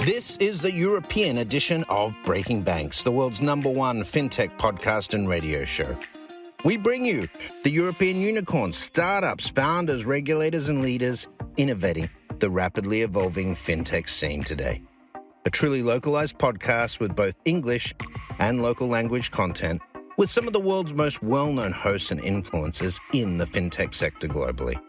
This is the European edition of Breaking Banks, the world's #1 fintech podcast and radio show. We bring you the European unicorns, startups, founders, regulators, and leaders innovating the rapidly evolving fintech scene today. A truly localized podcast with both English and local language content, with some of the world's most well-known hosts and influencers in the fintech sector globally.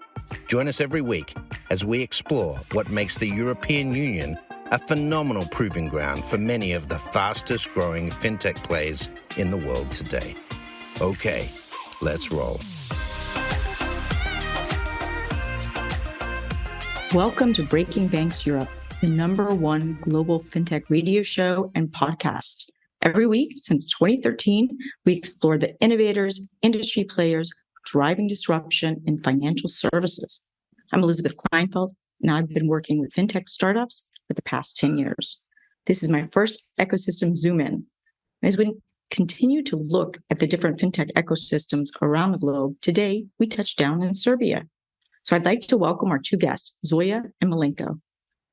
Join us every week as we explore what makes the European Union a phenomenal proving ground for many of the fastest growing fintech players in the world today. Okay, let's roll. Welcome to Breaking Banks Europe, the #1 global fintech radio show and podcast. Every week since 2013, we explore the innovators, industry players driving disruption in financial services. I'm Elizabeth Kleinfeld, and I've been working with fintech startups for the past 10 years. This is my first ecosystem zoom in. As we continue to look at the different fintech ecosystems around the globe, today we touch down in Serbia. So I'd like to welcome our two guests, Zoja and Milenko.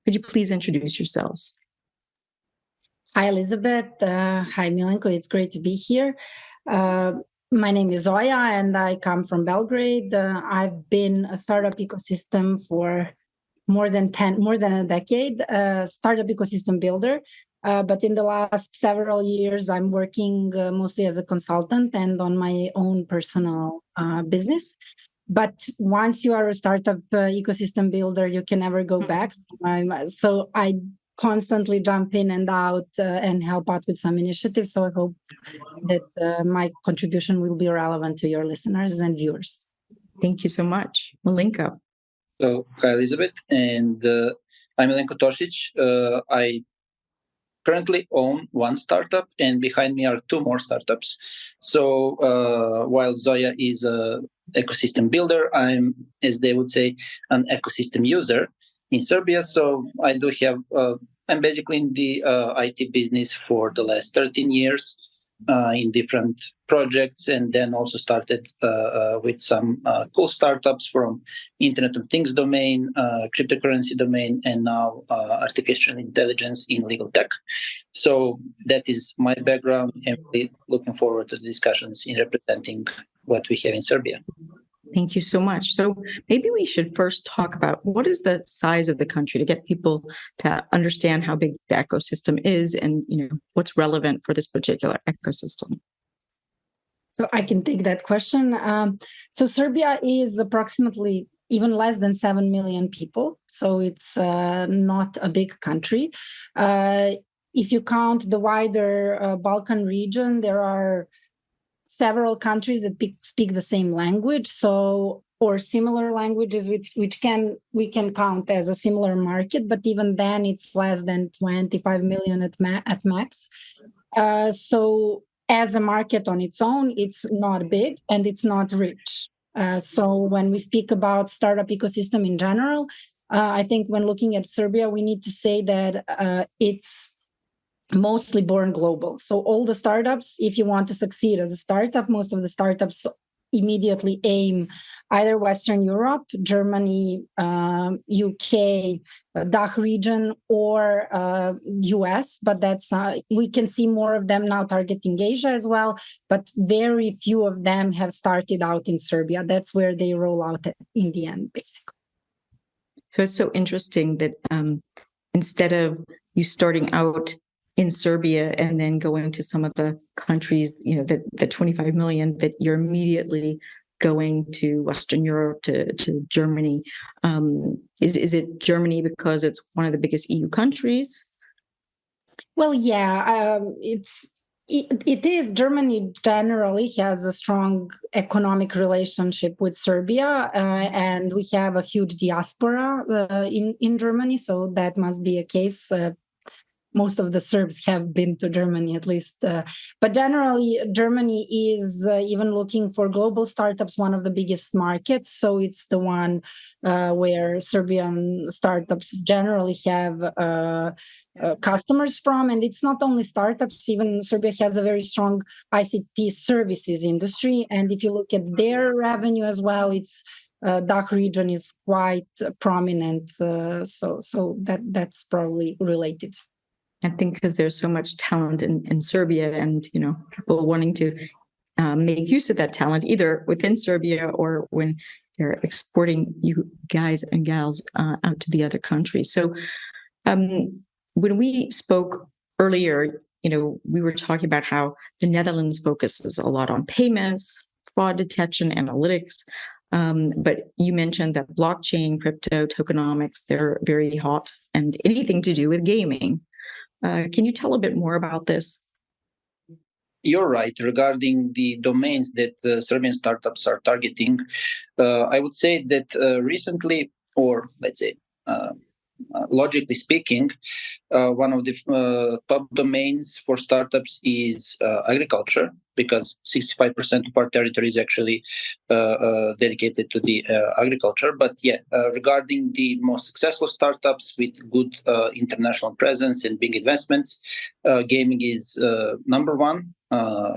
Could you please introduce yourselves? Hi, Elizabeth. Hi, Milenko. It's great to be here. My name is Zoja, and I come from Belgrade. I've been a startup ecosystem for more than a decade, startup ecosystem builder. But in the last several years, I'm working mostly as a consultant and on my own personal business. But once you are a startup ecosystem builder, you can never go back. So I constantly jump in and out and help out with some initiatives. So I hope that my contribution will be relevant to your listeners and viewers. Thank you so much. Milenko. So, hi, Elizabeth, and I'm Milenko Tošić. I currently own one startup, and behind me are two more startups. So, while Zoja is an ecosystem builder, I'm, as they would say, an ecosystem user in Serbia. So, I do have, I'm basically in the IT business for the last 13 years. In different projects, and then also started with some cool startups from Internet of Things domain, cryptocurrency domain, and now artificial intelligence in legal tech. So that is my background, and really looking forward to the discussions in representing what we have in Serbia. Thank you so much. So maybe we should first talk about what is the size of the country to get people to understand how big the ecosystem is and what's relevant for this particular ecosystem. So I can take that question. So Serbia is approximately even less than 7 million people. So it's not a big country. If you count the wider Balkan region, there are several countries that speak the same language, or similar languages, which we can count as a similar market, but even then it's less than 25 million at max. So as a market on its own, it's not big and it's not rich. So when we speak about startup ecosystem in general, I think when looking at Serbia, we need to say that it's mostly born global. So all the startups, if you want to succeed as a startup, most of the startups immediately aim either Western Europe, Germany, UK, DACH region, or US. But that's we can see more of them now targeting Asia as well. But very few of them have started out in Serbia. That's where they roll out in the end, basically. So it's so interesting that instead of you starting out in Serbia and then going to some of the countries, the 25 million, that you're immediately going to Western Europe, to Germany. Is it Germany because it's one of the biggest EU countries? Well, yeah, it is. Germany generally has a strong economic relationship with Serbia, and we have a huge diaspora in Germany, so that must be a case. Most of the Serbs have been to Germany, at least. But generally, Germany is, even looking for global startups, one of the biggest markets. So it's the one where Serbian startups generally have customers from. And it's not only startups, even Serbia has a very strong ICT services industry. And if you look at their revenue as well, it's DACH region is quite prominent. So that's probably related. I think because there's so much talent in Serbia, and people wanting to make use of that talent either within Serbia or when they're exporting you guys and gals out to the other countries. So when we spoke earlier, we were talking about how the Netherlands focuses a lot on payments, fraud detection, analytics. But you mentioned that blockchain, crypto, tokenomics, they're very hot, and anything to do with gaming. Can you tell a bit more about this? You're right regarding the domains that Serbian startups are targeting. I would say that recently, or let's say logically speaking, one of the top domains for startups is agriculture, because 65% of our territory is actually dedicated to the agriculture. But regarding the most successful startups with good international presence and big investments, gaming is number one.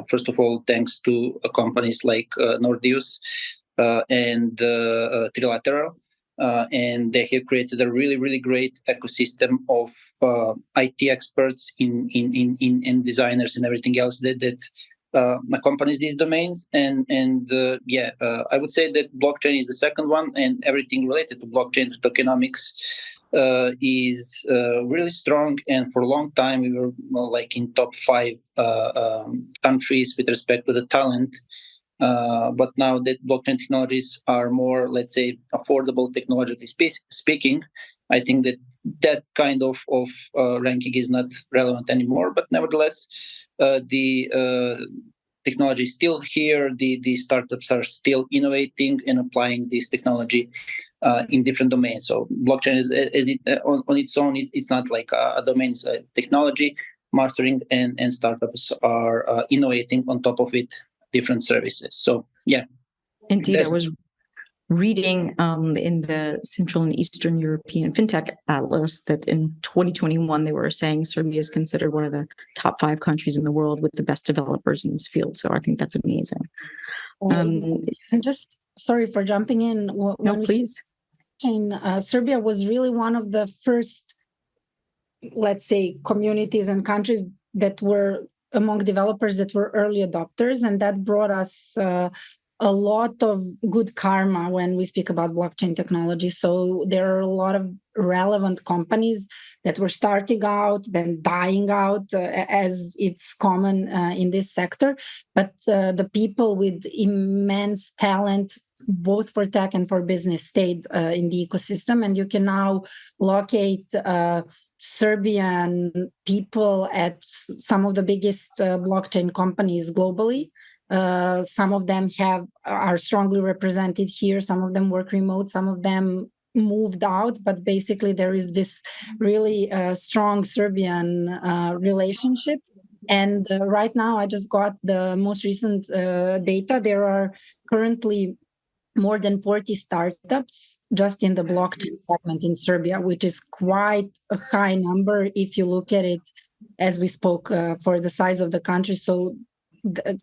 First of all, thanks to companies like Nordeus and Trilateral. And they have created a really, really great ecosystem of IT experts in designers and everything else that accompanies these domains. And I would say that blockchain is the second one, and everything related to blockchain, to tokenomics, is really strong. And for a long time, we were like in top 5 countries with respect to the talent. But now that blockchain technologies are more, let's say, affordable technologically speaking, I think that kind of ranking is not relevant anymore. But nevertheless, the technology is still here. The startups are still innovating and applying this technology in different domains. So blockchain is on its own. It's not like a domain. It's a technology mastering, and startups are innovating on top of it, different services. So indeed, I was reading in the Central and Eastern European FinTech Atlas that in 2021 they were saying Serbia is considered one of the top 5 countries in the world with the best developers in this field. So I think that's amazing. And just sorry for jumping in. No, please. Serbia was really one of the first, let's say, communities and countries that were among developers that were early adopters, and that brought us a lot of good karma when we speak about blockchain technology. So there are a lot of relevant companies that were starting out, then dying out, as it's common in this sector. But the people with immense talent, both for tech and for business, stayed in the ecosystem. And you can now locate Serbian people at some of the biggest blockchain companies globally. Some of them are strongly represented here. Some of them work remote. Some of them moved out. But basically, there is this really strong Serbian relationship. And right now, I just got the most recent data. There are currently more than 40 startups just in the blockchain segment in Serbia, which is quite a high number if you look at it as we spoke for the size of the country. So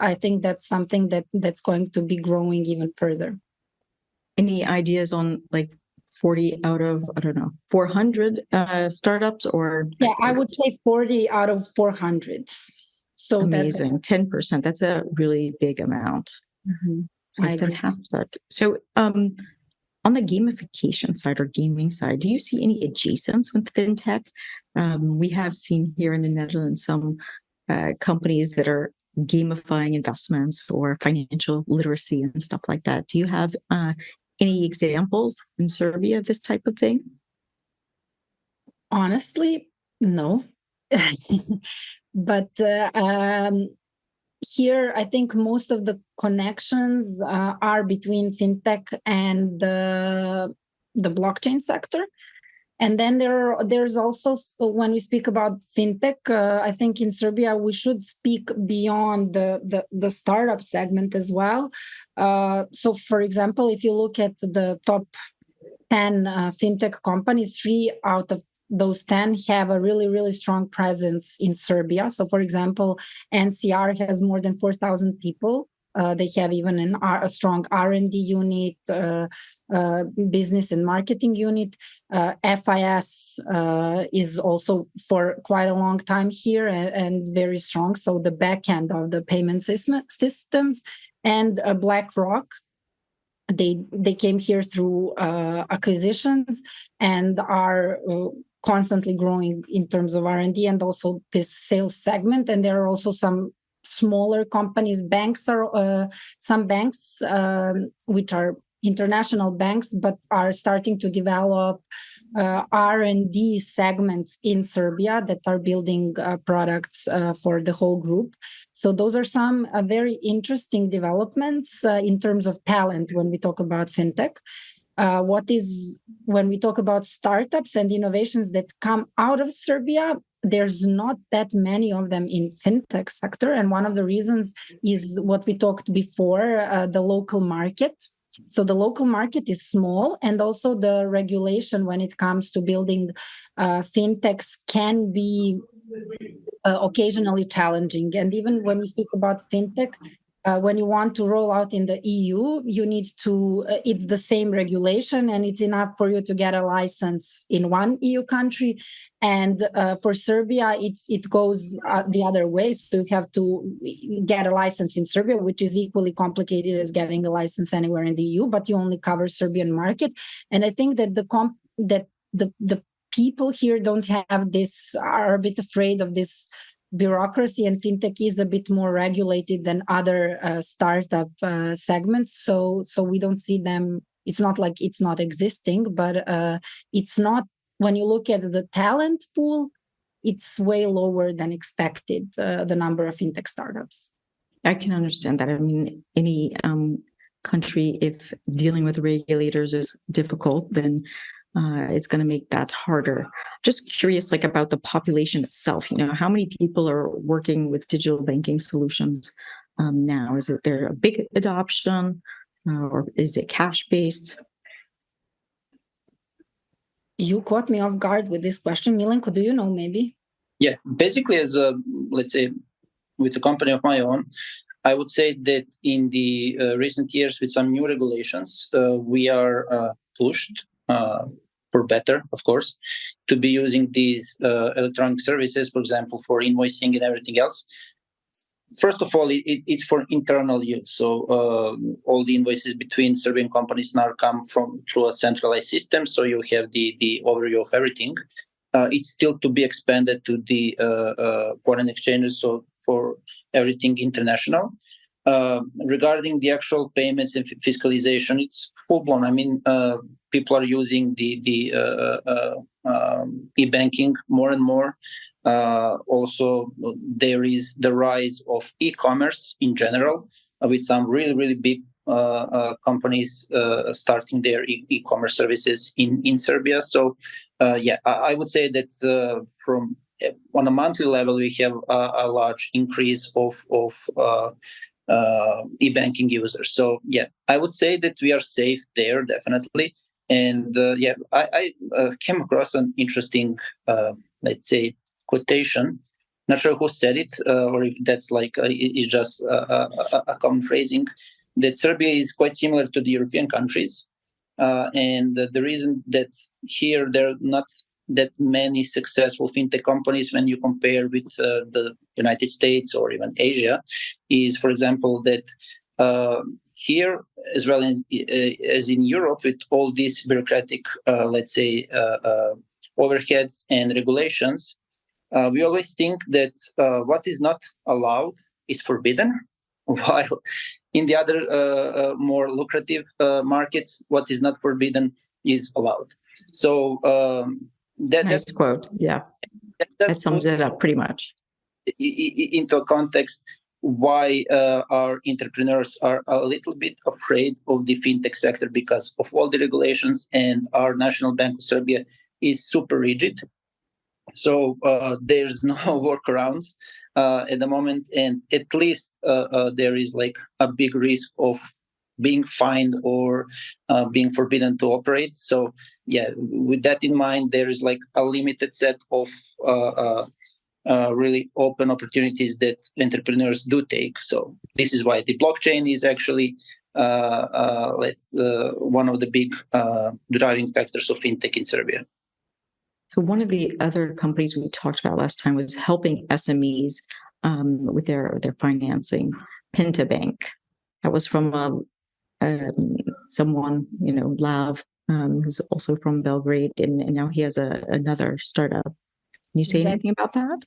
I think that's something that's going to be growing even further. Any ideas on like 40 out of, 400 startups or? Yeah, I would say 40 out of 400. So amazing. 10%. That's a really big amount. Mm-hmm. Fantastic. So on the gamification side or gaming side, do you see any adjacents with fintech? We have seen here in the Netherlands some companies that are gamifying investments or financial literacy and stuff like that. Do you have any examples in Serbia of this type of thing? Honestly, no. But here, I think most of the connections are between fintech and the blockchain sector. And then there's also, when we speak about fintech, I think in Serbia, we should speak beyond the startup segment as well. So, for example, if you look at the top 10 fintech companies, 3 out of those 10 have a really, really strong presence in Serbia. So, for example, NCR has more than 4,000 people They have even a strong R&D unit, business and marketing unit. FIS is also for quite a long time here and very strong. So the back end of the payment systems. And BlackRock, they came here through acquisitions and are constantly growing in terms of R&D and also this sales segment. And there are also some smaller companies. Banks are some banks which are international banks, but are starting to develop R&D segments in Serbia that are building products for the whole group. So those are some very interesting developments in terms of talent when we talk about fintech. When we talk about startups and innovations that come out of Serbia, there's not that many of them in fintech sector. And one of the reasons is what we talked before, the local market. So the local market is small, and also the regulation when it comes to building fintechs can be occasionally challenging. And even when we speak about fintech, when you want to roll out in the EU, you need to, it's the same regulation and it's enough for you to get a license in one EU country. And for Serbia, it goes the other way. So you have to get a license in Serbia, which is equally complicated as getting a license anywhere in the EU, but you only cover Serbian market. And I think that the people here don't have this, are a bit afraid of this bureaucracy, and fintech is a bit more regulated than other startup segments. So we don't see them. It's not like it's not existing, but it's not, when you look at the talent pool, it's way lower than expected, the number of fintech startups. I can understand that. I mean, any country, if dealing with regulators is difficult, then it's going to make that harder. Just curious, like about the population itself, how many people are working with digital banking solutions now? Is there a big adoption or is it cash-based? You caught me off guard with this question. Milenko, do you know maybe? Yeah, basically as a, let's say, with a company of my own, I would say that in the recent years with some new regulations, we are pushed for better, of course, to be using these electronic services, for example, for invoicing and everything else. First of all, it's for internal use. So all the invoices between Serbian companies now come through a centralized system. So you have the overview of everything. It's still to be expanded to the foreign exchanges, so for everything international. Regarding the actual payments and fiscalization, it's full-blown. I mean, people are using the e-banking more and more. Also, there is the rise of e-commerce in general, with some really, really big companies starting their e-commerce services in Serbia. So, I would say that from on a monthly level, we have a large increase of e-banking users. So I would say that we are safe there, definitely. And I came across an interesting, let's say, quotation. Not sure who said it, or if that's like it's just a common phrasing, that Serbia is quite similar to the European countries, and the reason that here there are not that many successful fintech companies when you compare with the United States or even Asia is, for example, that here as well as in Europe, with all these bureaucratic, let's say, overheads and regulations, we always think that what is not allowed is forbidden, while in the other more lucrative markets, what is not forbidden is allowed. So nice quote. Yeah, that sums it up pretty much. Into a context why our entrepreneurs are a little bit afraid of the fintech sector because of all the regulations, and our National Bank of Serbia is super rigid. So there's no workarounds at the moment, and at least there is like a big risk of being fined or being forbidden to operate. So with that in mind, there is like a limited set of really open opportunities that entrepreneurs do take. So this is why the blockchain is actually one of the big driving factors of fintech in Serbia. So one of the other companies we talked about last time was helping SMEs with their financing, Pinta Bank. That was from someone, Lav, who's also from Belgrade, and now he has another startup. Can you say anything about that?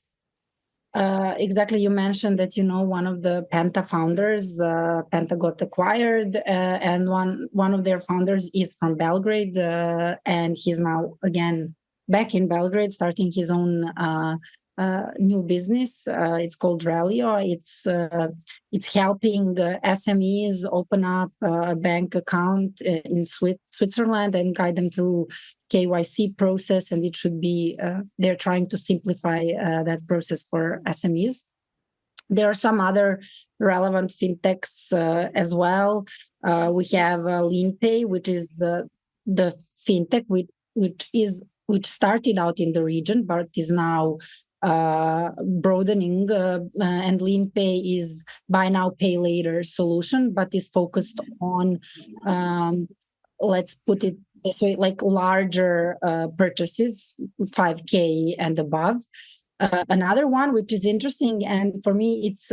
Exactly. You mentioned that, one of the Penta founders, Penta got acquired, and one of their founders is from Belgrade, and he's now, again, back in Belgrade, starting his own new business. It's called Relio. It's helping SMEs open up a bank account in Switzerland and guide them through KYC process. And it should be, they're trying to simplify that process for SMEs. There are some other relevant fintechs as well. We have LeanPay, which is the fintech which started out in the region, but is now broadening, and LeanPay is buy now, pay later solution, but is focused on, let's put it this way, like larger purchases, 5K and above. Another one, which is interesting, and for me, it's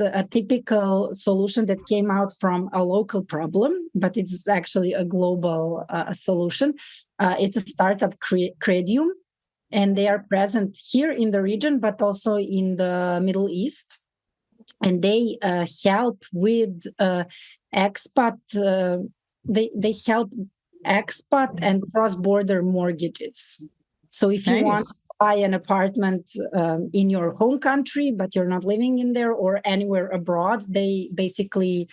a typical solution that came out from a local problem, but it's actually a global solution. It's a startup, Credium, and they are present here in the region, but also in the Middle East. And they help with expat. They help expat and cross-border mortgages. So if you want to buy an apartment in your home country, but you're not living in there, or anywhere abroad, they basically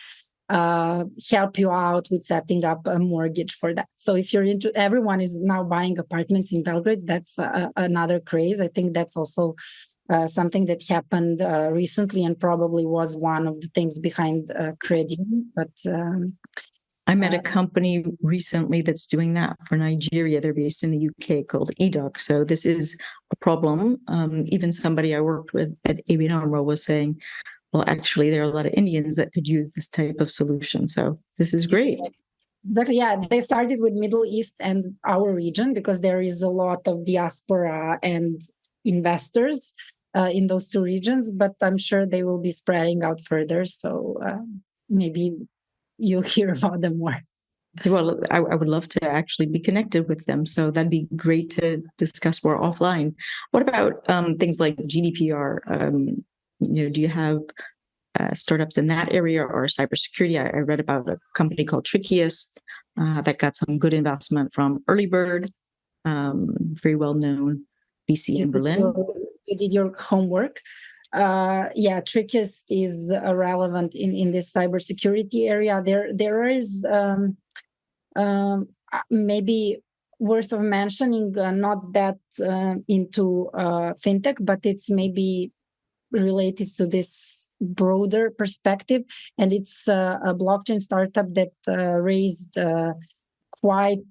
help you out with setting up a mortgage for that. So if you're everyone is now buying apartments in Belgrade. That's another craze. I think that's also something that happened recently, and probably was one of the things behind Credium. But I met a company recently that's doing that for Nigeria. They're based in the UK, called eDoc. So this is a problem. Even somebody I worked with at ABN AMRO was saying, well, actually, there are a lot of Indians that could use this type of solution. So this is great. Exactly. Yeah, they started with Middle East and our region because there is a lot of diaspora and investors in those two regions. But I'm sure they will be spreading out further. So maybe you'll hear about them more. Well, I would love to actually be connected with them. So that'd be great to discuss more offline. What about things like GDPR? Do you have startups in that area, or cybersecurity? I read about a company called Trickiest that got some good investment from Early Bird, very well known VC in Berlin. You did your homework. Yeah, Trickiest is relevant in this cybersecurity area. There is maybe worth of mentioning, not that into fintech, but it's maybe related to this broader perspective, and it's a blockchain startup that raised quite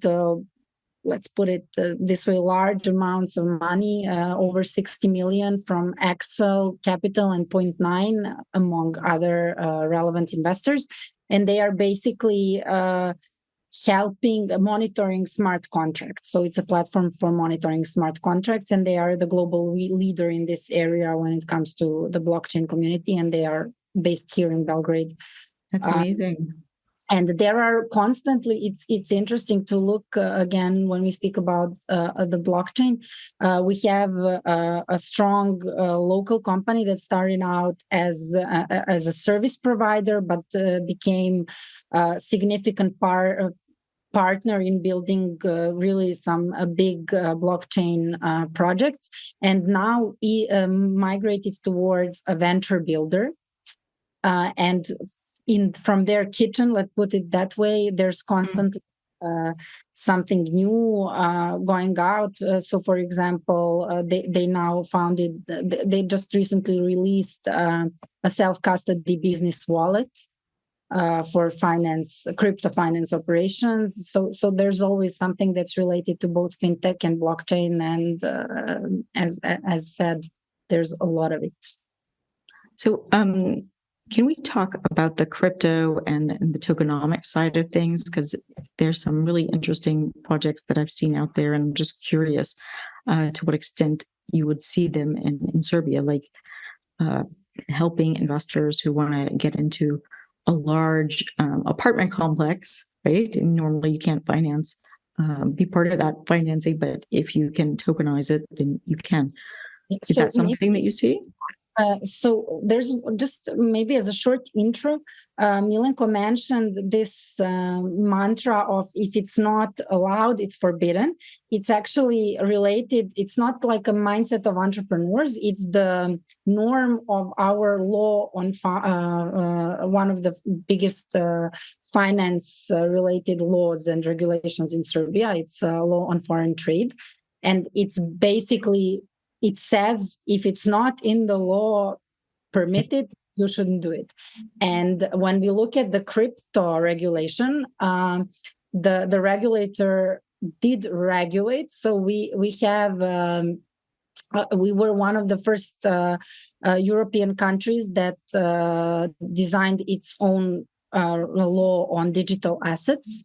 let's put it this way, large amounts of money, over 60 million from Axel Capital and Point9, among other relevant investors. And they are basically helping monitoring smart contracts. So it's a platform for monitoring smart contracts, and they are the global leader in this area when it comes to the blockchain community, and they are based here in Belgrade. That's amazing. And there are constantly, it's interesting to look again when we speak about the blockchain. We have a strong local company that started out as a service provider, but became a significant partner in building really some big blockchain projects, and now migrated towards a venture builder. And from their kitchen, let's put it that way, there's constantly something new going out. So, for example, they now they just recently released a self-custody business wallet for crypto finance operations. So there's always something that's related to both fintech and blockchain. And as said, there's a lot of it. So can we talk about the crypto and the tokenomic side of things? Because there's some really interesting projects that I've seen out there, and I'm just curious to what extent you would see them in Serbia, like helping investors who want to get into a large apartment complex, right? And normally you can't be part of that financing, but if you can tokenize it, then you can. Is that something that you see? So there's just maybe as a short intro, Milenko mentioned this mantra of if it's not allowed, it's forbidden. It's actually related. It's not like a mindset of entrepreneurs. It's the norm of our law on one of the biggest finance related laws and regulations in Serbia. It's law on foreign trade. And it's basically, it says if it's not in the law permitted, you shouldn't do it. And when we look at the crypto regulation, the regulator did regulate. So we were one of the first European countries that designed its own law on digital assets.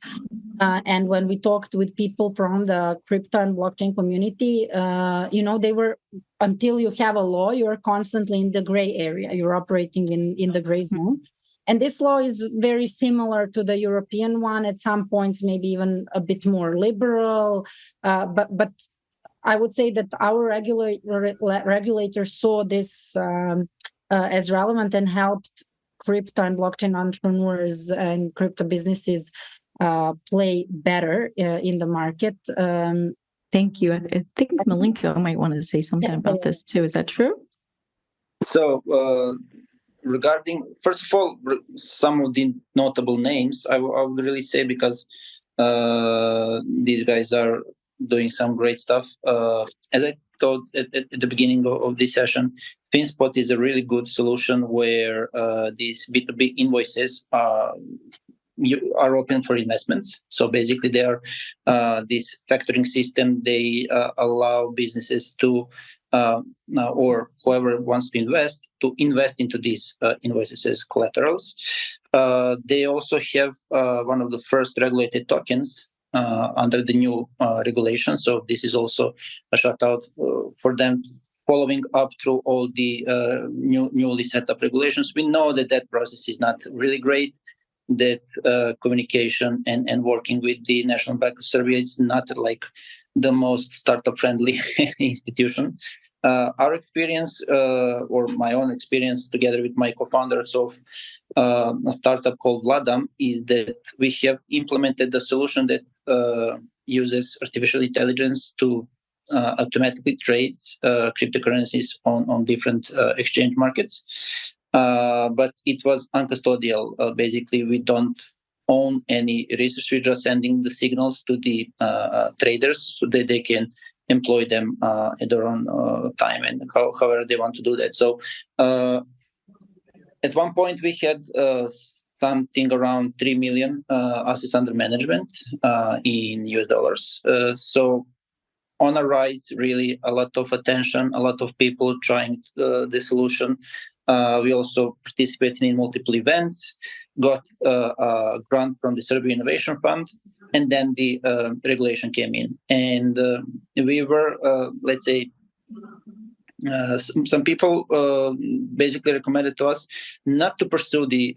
And when we talked with people from the crypto and blockchain community, they were, until you have a law, you're constantly in the gray area. You're operating in the gray zone. And this law is very similar to the European one, at some points, maybe even a bit more liberal. But I would say that our regulators saw this as relevant and helped crypto and blockchain entrepreneurs and crypto businesses play better in the market. Thank you. I think Milenko might want to say something about this too. Is that true? So regarding, first of all, some of the notable names, I would really say, because these guys are doing some great stuff. As I thought at the beginning of this session, FinSpot is a really good solution where these B2B invoices are open for investments. So basically, they are this factoring system. They allow businesses to, or whoever wants to invest into these invoices as collaterals. They also have one of the first regulated tokens under the new regulation. So this is also a shout out for them, following up through all the newly set up regulations. We know that process is not really great, that communication and working with the National Bank of Serbia is not like the most startup friendly institution. Our experience, or my own experience together with my co-founders of a startup called Vladam, is that we have implemented a solution that uses artificial intelligence to automatically trades cryptocurrencies on different exchange markets. But it was uncustodial. Basically, we don't own any resource. We're just sending the signals to the traders so that they can employ them at their own time and however they want to do that. So at one point, we had something around 3 million assets under management in US dollars. So on a rise, really a lot of attention, a lot of people trying the solution. We also participated in multiple events, got a grant from the Serbian Innovation Fund, and then the regulation came in. And we were, let's say, some people basically recommended to us not to pursue the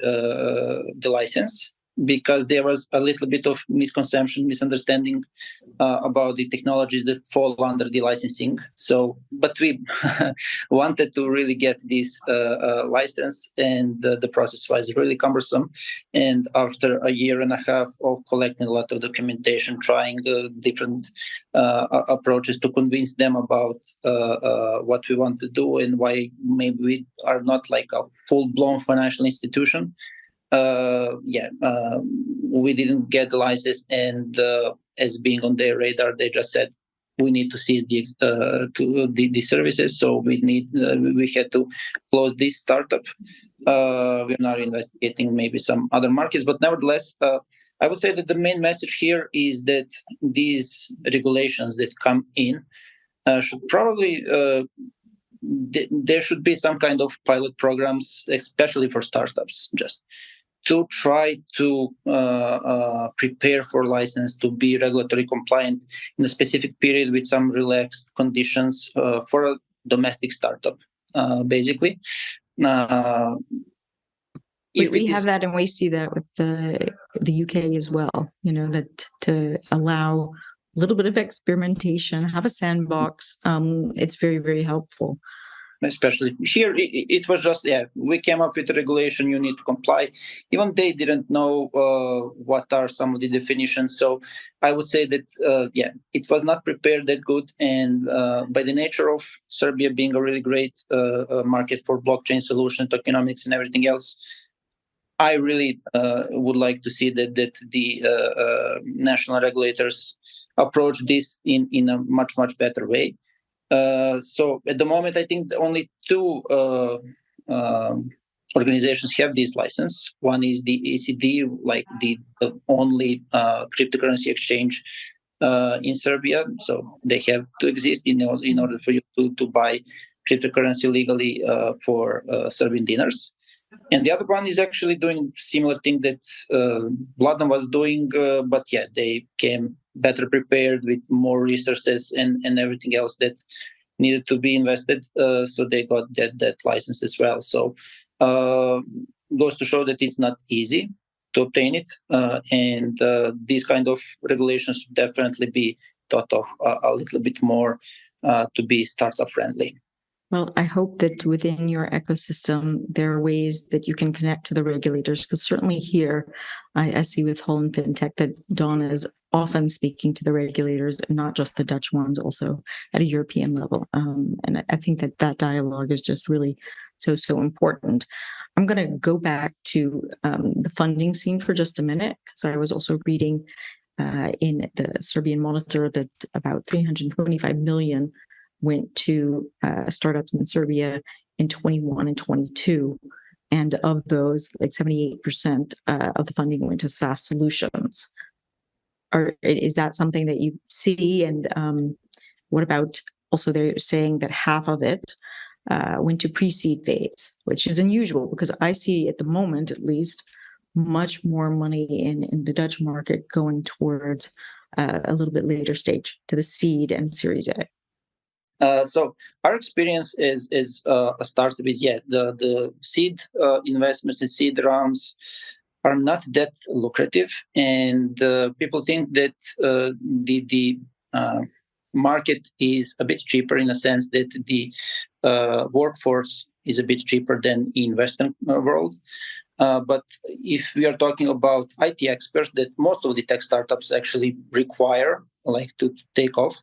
license, because there was a little bit of misunderstanding about the technologies that fall under the licensing. So, but we wanted to really get this license, and the process was really cumbersome. And after a year and a half of collecting a lot of documentation, trying different approaches to convince them about what we want to do and why maybe we are not like a full-blown financial institution, we didn't get the license, and as being on their radar, they just said we need to cease the services. So we had to close this startup. We're now investigating maybe some other markets, but nevertheless, I would say that the main message here is that these regulations that come in should probably there should be some kind of pilot programs, especially for startups, just to try to prepare for license to be regulatory compliant in a specific period with some relaxed conditions for a domestic startup, basically. We have that, and we see that with the UK as well. That to allow a little bit of experimentation, have a sandbox. It's very, very helpful. Especially here, it was just, we came up with a regulation, you need to comply. Even they didn't know what are some of the definitions. So I would say that, it was not prepared that good. And by the nature of Serbia being a really great market for blockchain solution, tokenomics and everything else, I really would like to see that the national regulators approach this in a much, much better way. So at the moment, I think only two organizations have this license. One is the ECD, like the only cryptocurrency exchange in Serbia. So they have to exist in order for you to buy cryptocurrency legally for Serbian dinars. And the other one is actually doing similar thing that Vladan was doing, but they came better prepared with more resources and everything else that needed to be invested. So they got that license as well. So goes to show that it's not easy to obtain it. And these kind of regulations should definitely be thought of a little bit more to be startup friendly. Well, I hope that within your ecosystem, there are ways that you can connect to the regulators, because certainly here, I see with Holland FinTech that Donna is often speaking to the regulators, and not just the Dutch ones, also at a European level. And I think that dialogue is just really so important. I'm going to go back to the funding scene for just a minute, because I was also reading in the Serbian Monitor that about 325 million went to startups in Serbia in 21 and 22. And of those, like 78% of the funding went to SaaS solutions. Is that something that you see? And what about also they're saying that half of it went to pre-seed phase, which is unusual because I see at the moment, at least, much more money in the Dutch market going towards a little bit later stage to the seed and Series A. So our experience is a startup is the seed investments and seed rounds are not that lucrative, and people think that the market is a bit cheaper in a sense that the workforce is a bit cheaper than in Western world. But if we are talking about IT experts, that most of the tech startups actually require, like, to take off.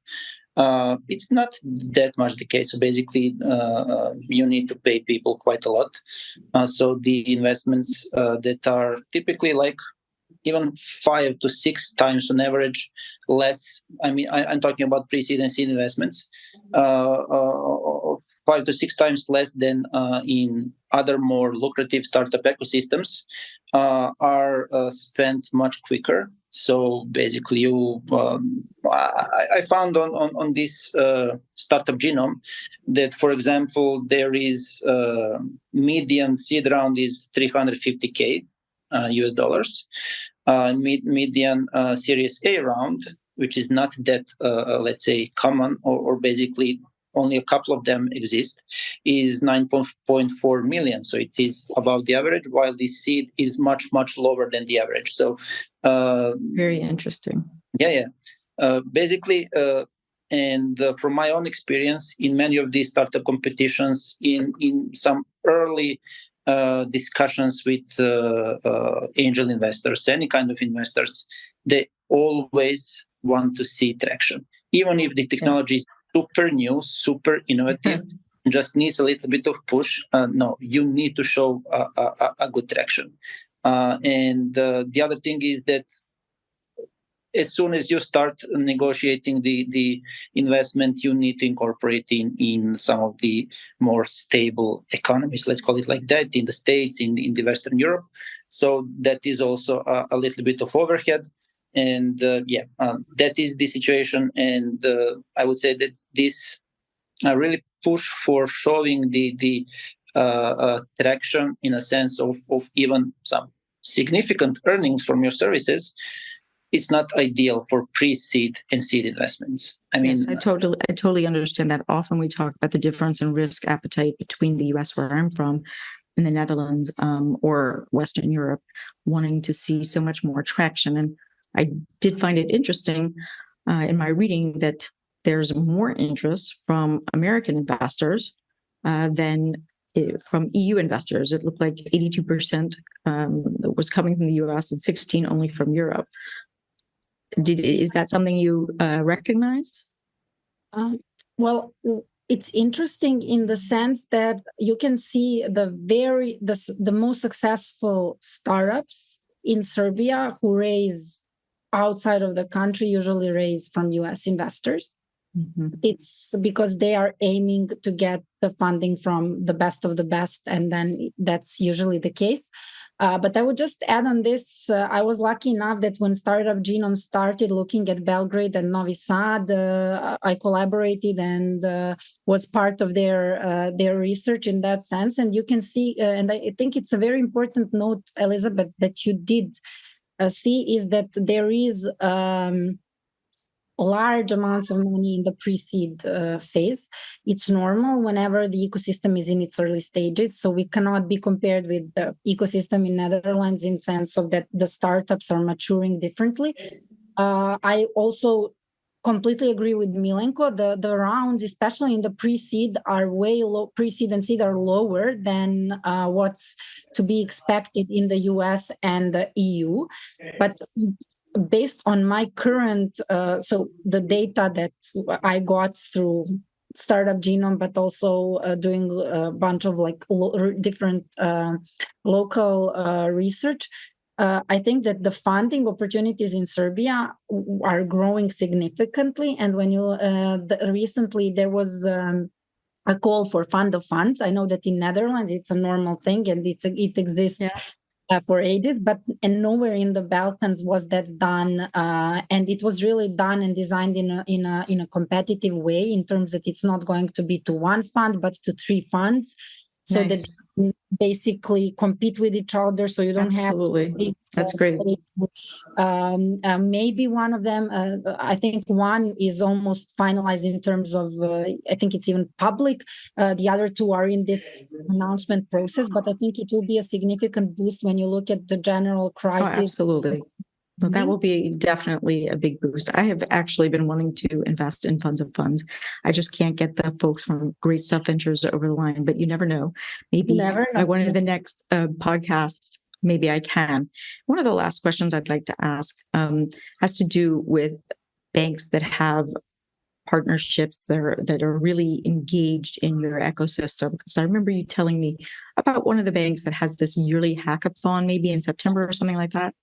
It's not that much the case. So basically, you need to pay people quite a lot. So the investments that are typically like even 5 to 6 times on average less. I mean, I'm talking about pre-seed and seed investments, 5 to 6 times less than in other more lucrative startup ecosystems, are spent much quicker. So basically, I found on this startup genome that, for example, there is median seed round is $350K US dollars. Median Series A round, which is not that, let's say, common, or basically only a couple of them exist, is 9.4 million. So it is above the average, while the seed is much, much lower than the average. So very interesting. Basically, and from my own experience in many of these startup competitions, in some early discussions with angel investors, any kind of investors, they always want to see traction. Even if the technology is super new, super innovative, just needs a little bit of push. No, you need to show a good traction. And the other thing is that as soon as you start negotiating the investment, you need to incorporate in some of the more stable economies, let's call it like that, in the States, in the Western Europe. So that is also a little bit of overhead. And that is the situation. And I would say that this really push for showing the traction in a sense of even some significant earnings from your services, it's not ideal for pre-seed and seed investments. I mean, yes, I totally understand that. Often we talk about the difference in risk appetite between the US, where I'm from, and the Netherlands, or Western Europe, wanting to see so much more traction. And I did find it interesting in my reading that there's more interest from American investors than from EU investors. It looked like 82% was coming from the US and 16% only from Europe. Is that something you recognize? Well, it's interesting in the sense that you can see the most successful startups in Serbia who raise outside of the country usually raise from US investors. Mm-hmm. It's because they are aiming to get the funding from the best of the best, and then that's usually the case. But I would just add on this, I was lucky enough that when Startup Genome started looking at Belgrade and Novi Sad, I collaborated and was part of their research in that sense. And you can see, and I think it's a very important note, Elizabeth, that you did see, is that there is large amounts of money in the pre-seed phase. It's normal whenever the ecosystem is in its early stages. So we cannot be compared with the ecosystem in Netherlands in sense of that the startups are maturing differently. I also completely agree with Milenko. The rounds, especially in the pre-seed, are way low. Pre-seed and seed are lower than what's to be expected in the US and the EU. But based on my current, so the data that I got through Startup Genome, but also doing a bunch of like different local research, I think that the funding opportunities in Serbia are growing significantly. And when you recently there was a call for fund of funds. I know that in Netherlands it's a normal thing and it exists. Yeah. For ages, but nowhere in the Balkans was that done, and it was really done and designed in a competitive way in terms that it's not going to be to one fund but to 3 funds, so that they basically compete with each other. So you don't Absolutely. have big, that's great. Maybe one of them, I think one is almost finalized in terms of, I think it's even public. The other 2 are in this announcement process, but I think it will be a significant boost when you look at the general crisis. Oh, absolutely. Well, that will be definitely a big boost. I have actually been wanting to invest in funds of funds. I just can't get the folks from Great Stuff Ventures over the line, but you never know. Maybe by one of the next podcasts, maybe I can. One of the last questions I'd like to ask has to do with banks that have partnerships that are really engaged in your ecosystem. Because I remember you telling me about one of the banks that has this yearly hackathon, maybe in September or something like that.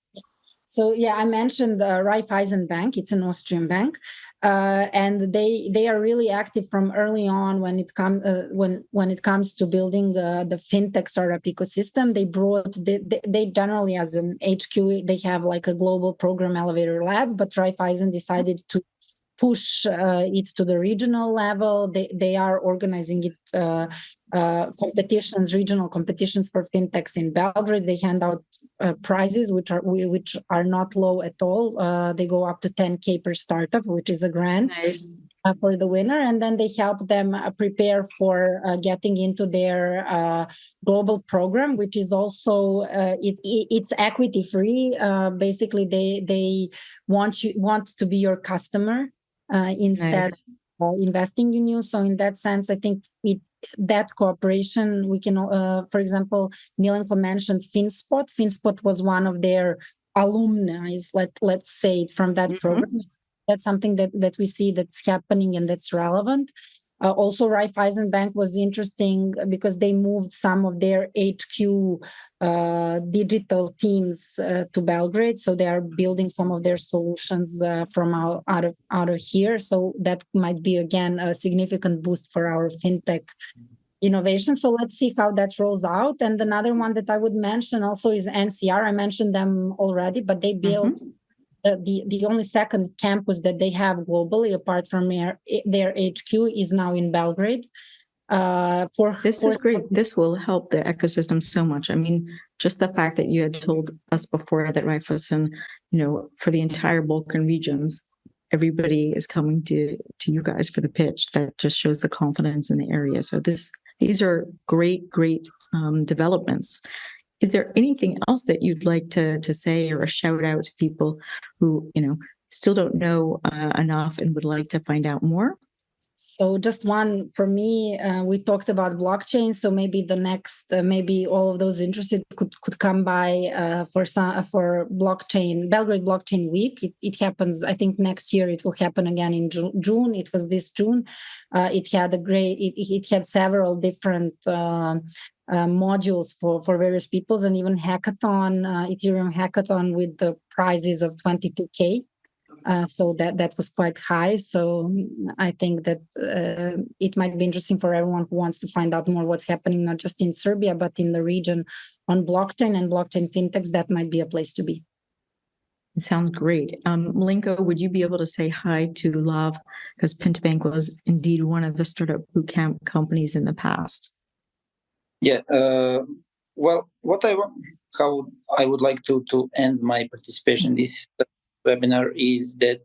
So yeah, I mentioned Raiffeisen Bank. It's an Austrian bank, and they are really active from early on when it comes to building the fintech startup ecosystem. They generally, as an HQ, they have like a global program elevator lab, but Raiffeisen decided to push it to the regional level. They are organizing it regional competitions for fintechs in Belgrade. They hand out prizes which are not low at all. They go up to 10K per startup, which is a grant. Nice. For the winner, and then they help them prepare for getting into their global program, which is also it's equity free. Basically, they want to be your customer instead of investing in you. So in that sense, I think that cooperation, we can, for example, Milenko mentioned FinSpot. FinSpot was one of their alumni, let's say, from that program. That's something that we see that's happening and that's relevant. Also, Raiffeisen Bank was interesting because they moved some of their HQ digital teams to Belgrade, so they are building some of their solutions from out of here. So that might be again a significant boost for our fintech innovation. So let's see how that rolls out. And another one that I would mention also is NCR. I mentioned them already, but they built. The only second campus that they have globally, apart from their HQ, is now in Belgrade. This is great. This will help the ecosystem so much. I mean, just the fact that you had told us before that Raiffeisen, for the entire Balkan regions, everybody is coming to you guys for the pitch. That just shows the confidence in the area. So these are great developments. Is there anything else that you'd like to say or a shout out to people who, still don't know enough and would like to find out more? So just one for me, we talked about blockchain. So maybe the next, maybe all of those interested could come by for blockchain, Belgrade Blockchain Week. It happens, I think next year it will happen again in June. It was this June. It had several different modules for various peoples, and even hackathon, Ethereum hackathon with the prizes of 22K. So that was quite high. So I think that it might be interesting for everyone who wants to find out more what's happening, not just in Serbia, but in the region on blockchain and blockchain fintechs. That might be a place to be. It sounds great. Milenko, would you be able to say hi to Lav? Because Pinterbank was indeed one of the startup bootcamp companies in the past. Yeah. Well, how I would like to end my participation in this webinar is that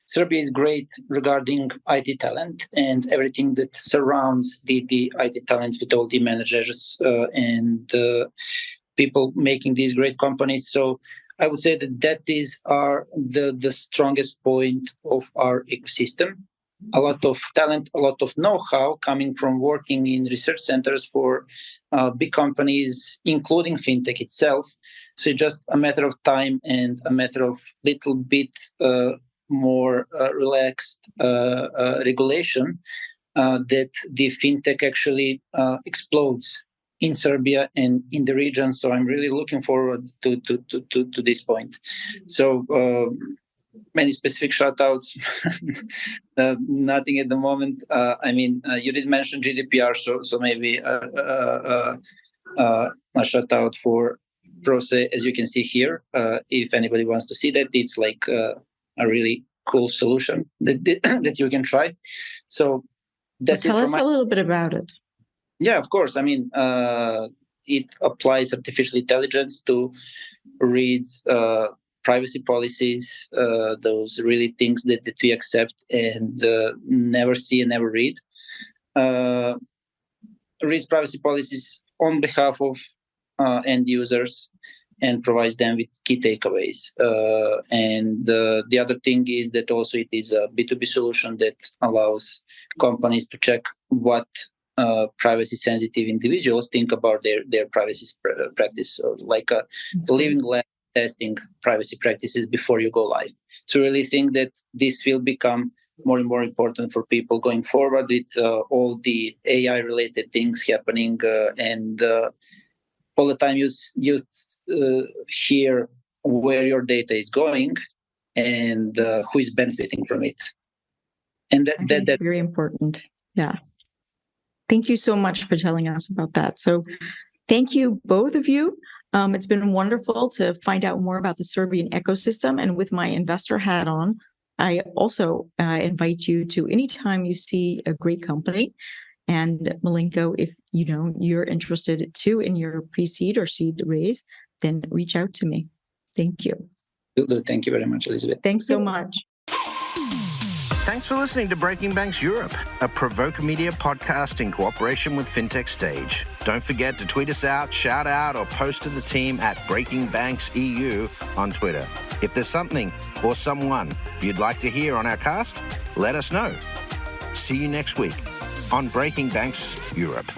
Serbia is great regarding IT talent and everything that surrounds the IT talent, with all the managers and people making these great companies. So I would say that is the strongest point of our ecosystem. A lot of talent, a lot of know-how coming from working in research centers for big companies, including fintech itself. So it's just a matter of time and a matter of little bit more relaxed regulation that the fintech actually explodes in Serbia and in the region. So I'm really looking forward to this point. So many specific shout-outs, nothing at the moment. You did mention GDPR, so maybe a shout-out for Proce, as you can see here. If anybody wants to see that, it's like a really cool solution that you can try. So tell us a little bit about it. Yeah, of course. It applies artificial intelligence to read privacy policies, those really things that we accept and never see and never read. Reads privacy policies on behalf of end users and provides them with key takeaways. And the other thing is that also it is a B2B solution that allows companies to check what privacy-sensitive individuals think about their privacy practice, or like a living lab testing privacy practices before you go live. So really think that this will become more and more important for people going forward with all the AI-related things happening, and all the time you hear where your data is going and who is benefiting from it. And that's very important. Yeah. Thank you so much for telling us about that. So thank you, both of you. It's been wonderful to find out more about the Serbian ecosystem. And with my investor hat on, I also invite you to, anytime you see a great company, and Milenko, if you're interested too in your pre-seed or seed raise, then reach out to me. Thank you. Thank you very much, Elizabeth. Thanks so much. Thanks for listening to Breaking Banks Europe, a Provoke Media podcast in cooperation with FinTech Stage. Don't forget to tweet us out, shout out, or post to the team at Breaking Banks EU on Twitter. If there's something or someone you'd like to hear on our cast, let us know. See you next week on Breaking Banks Europe.